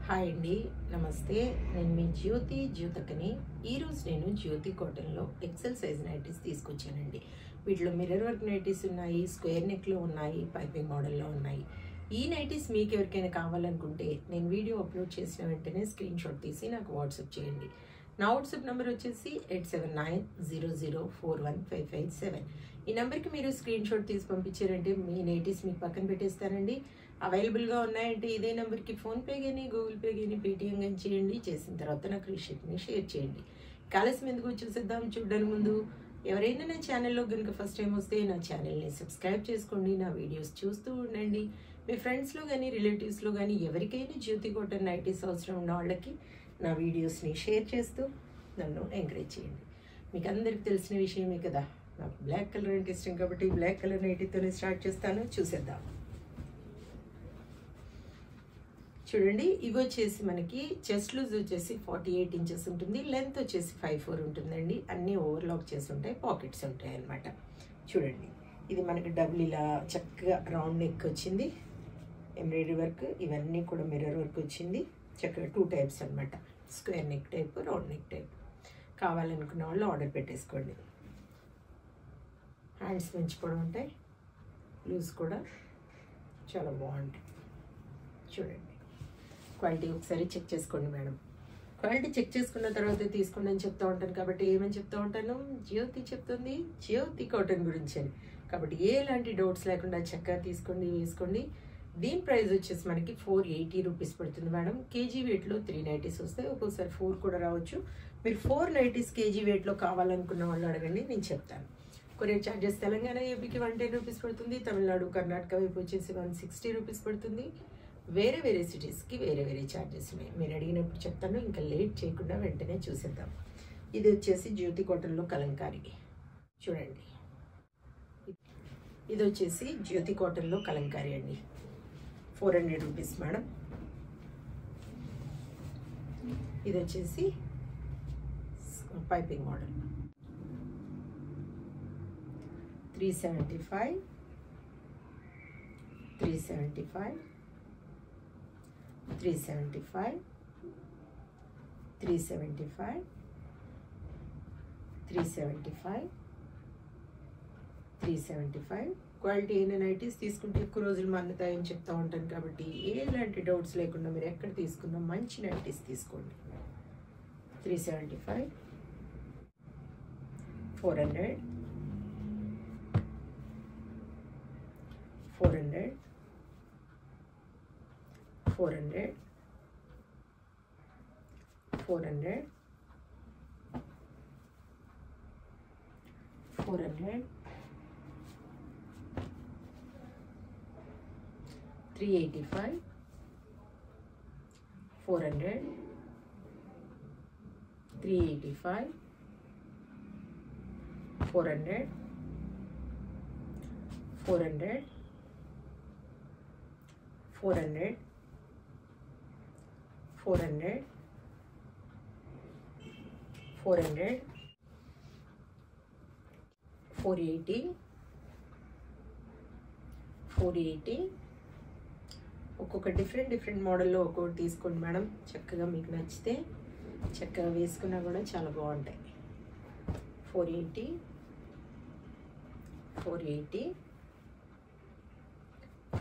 Hi అండి, నమస్తే. నేను మీ జ్యోతికని. ఈరోజు నేను జ్యోతి కాటన్లో ఎక్సెల్ సైజ్ నైటీస్ తీసుకొచ్చానండి. వీటిలో మిర్రర్ వర్క్ నైటీస్ ఉన్నాయి, స్క్వేర్ నెక్లో ఉన్నాయి, పైపింగ్ మోడల్లో ఉన్నాయి. ఈ నైటీస్ మీకు ఎవరికైనా కావాలనుకుంటే నేను వీడియో అప్లోడ్ చేసిన వెంటనే స్క్రీన్ షాట్ తీసి నాకు వాట్సాప్ చేయండి. నా వాట్సాప్ నెంబర్ వచ్చేసి 8790041557. ఈ నెంబర్కి మీరు స్క్రీన్ షాట్ తీసి పంపించారంటే మీ నైటీస్ మీకు పక్కన పెట్టేస్తానండి. అవైలబుల్గా ఉన్నాయంటే ఇదే నెంబర్కి ఫోన్పే కానీ, గూగుల్ పే కానీ, పేటిఎం కానీ చేయండి. చేసిన తర్వాత నాకు రిసిప్ట్ని షేర్ చేయండి. కాలస్యం ఎందుకు చూసేద్దాం. చూడడానికి ముందు ఎవరైనా నా ఛానల్లో కనుక ఫస్ట్ టైం వస్తే నా ఛానల్ని సబ్స్క్రైబ్ చేసుకోండి. నా వీడియోస్ చూస్తూ ఉండండి. మీ ఫ్రెండ్స్లో కానీ, రిలేటివ్స్లో కానీ ఎవరికైనా జ్యోతి కాటన్ నైటీస్ అవసరం ఉన్న వాళ్ళకి నా వీడియోస్ని షేర్ చేస్తూ నన్ను ఎంకరేజ్ చేయండి. మీకు అందరికి తెలిసిన విషయమే కదా, నాకు బ్లాక్ కలర్ అంటే ఇష్టం కాబట్టి బ్లాక్ కలర్ నైటీతోనే స్టార్ట్ చేస్తాను. చూసేద్దాం. చూడండి, ఇవి వచ్చేసి మనకి చెస్ట్ లూజ్ వచ్చేసి 48 ఇంచెస్ ఉంటుంది, లెంత్ వచ్చేసి 54 ఉంటుందండి. అన్నీ ఓవర్లాక్ చేసి ఉంటాయి, పాకెట్స్ ఉంటాయి అన్నమాట. చూడండి, ఇది మనకి డబుల్ ఇలా చక్కగా రౌండ్ నెక్ వచ్చింది, ఎంబ్రాయిడరీ వర్క్, ఇవన్నీ కూడా మిర్రర్ వర్క్ వచ్చింది. చక్కగా 2 టైప్స్ అనమాట, square neck type, round neck type. కావాలనుకున్న వాళ్ళు ఆర్డర్ పెట్టేసుకోండి. హ్యాండ్స్ పెంచుకోవడం ఉంటాయి, లూజ్ కూడా చాలా బాగుంటాయి. చూడండి, క్వాలిటీ ఒకసారి చెక్ చేసుకోండి మేడం. క్వాలిటీ చెక్ చేసుకున్న తర్వాత తీసుకోండి అని చెప్తూ ఉంటాను కాబట్టి ఏమని చెప్తూ ఉంటాను, జ్యోతి చెప్తుంది జ్యోతి కాటన్ గురించి అని. కాబట్టి ఎలాంటి డౌట్స్ లేకుండా చక్కగా తీసుకోండి, వేసుకోండి. దీని ప్రైస్ వచ్చేసి మనకి 480 రూపీస్ పడుతుంది మేడం. కేజీ వెయిట్లో 3 నైటీస్ వస్తాయి, ఒక్కోసారి 4 కూడా రావచ్చు. మీరు 4 నైటీస్ కేజీ వెయిట్లో కావాలనుకున్న వాళ్ళు అడగండి, నేను చెప్తాను. కొరియర్ ఛార్జెస్ తెలంగాణ ఏపీకి 110 రూపీస్ పడుతుంది, తమిళనాడు కర్ణాటక వైపు వచ్చేసి 160 రూపీస్ పడుతుంది. వేరే వేరే సిటీస్కి వేరే వేరే ఛార్జెస్ ఉన్నాయి. మీరు అడిగినప్పుడు చెప్తాను. ఇంకా లేట్ చేయకుండా వెంటనే చూసేద్దాం. ఇది వచ్చేసి జ్యోతి కాటన్లో కలంకారీ. చూడండి, ఇది వచ్చేసి జ్యోతి కాటన్లో కలంకారీ అండి. 400 రూపీస్ మేడం. ఇది వచ్చేసి పైపింగ్ మోడల్ 375, 375, 375, 375, 375, 375. క్వాలిటీ అయిన నైటీస్ తీసుకుంటే ఎక్కువ రోజులు మన్నుతాయని చెప్తూ ఉంటాను కాబట్టి ఎలాంటి డౌట్స్ లేకుండా మీరు ఎక్కడ తీసుకున్నా మంచి నైటీస్ తీసుకోండి. 375, 400, 400, 400, 400, 400, 385, 400, 385, 400, 400, 400, 400, 400, 480, 480. ఒక్కొక్క డిఫరెంట్ మోడల్లో ఒక్కొక్కటి తీసుకోండి మేడం. చక్కగా మీకు నచ్చితే చక్కగా వేసుకున్నా కూడా చాలా బాగుంటాయి. 480, 480,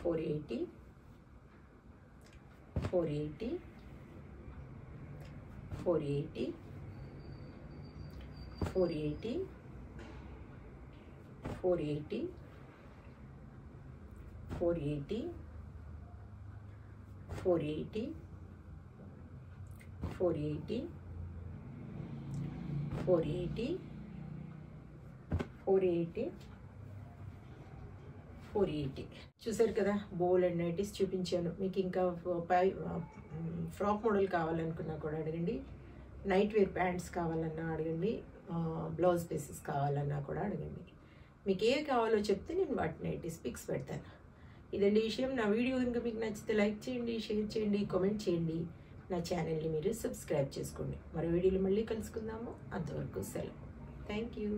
480, 480, 480, 480, 480, 480, 480, 480, 480, 480, 480. చూసారు కదా, బోల్ అండ్ నైటీస్ చూపించాను. మీకు ఇంకా ఫ్రాక్ మోడల్ కావాలనుకున్నా కూడా అడగండి, నైట్ వేర్ ప్యాంట్స్ కావాలన్నా అడగండి, బ్లౌజ్ పీసెస్ కావాలన్నా కూడా అడగండి. మీకు ఏ కావాలో చెప్తే నేను వాటి నైటీస్ పిక్స్ పెడతాను. ఇదండి విషయం. నా వీడియో కనుక మీకు నచ్చితే లైక్ చేయండి, షేర్ చేయండి, కామెంట్ చేయండి. నా ఛానల్ని మీరు సబ్స్క్రైబ్ చేసుకోండి. మరో వీడియోలో మళ్ళీ కలుసుకుందాము. అంతవరకు సెలవు. Thank you.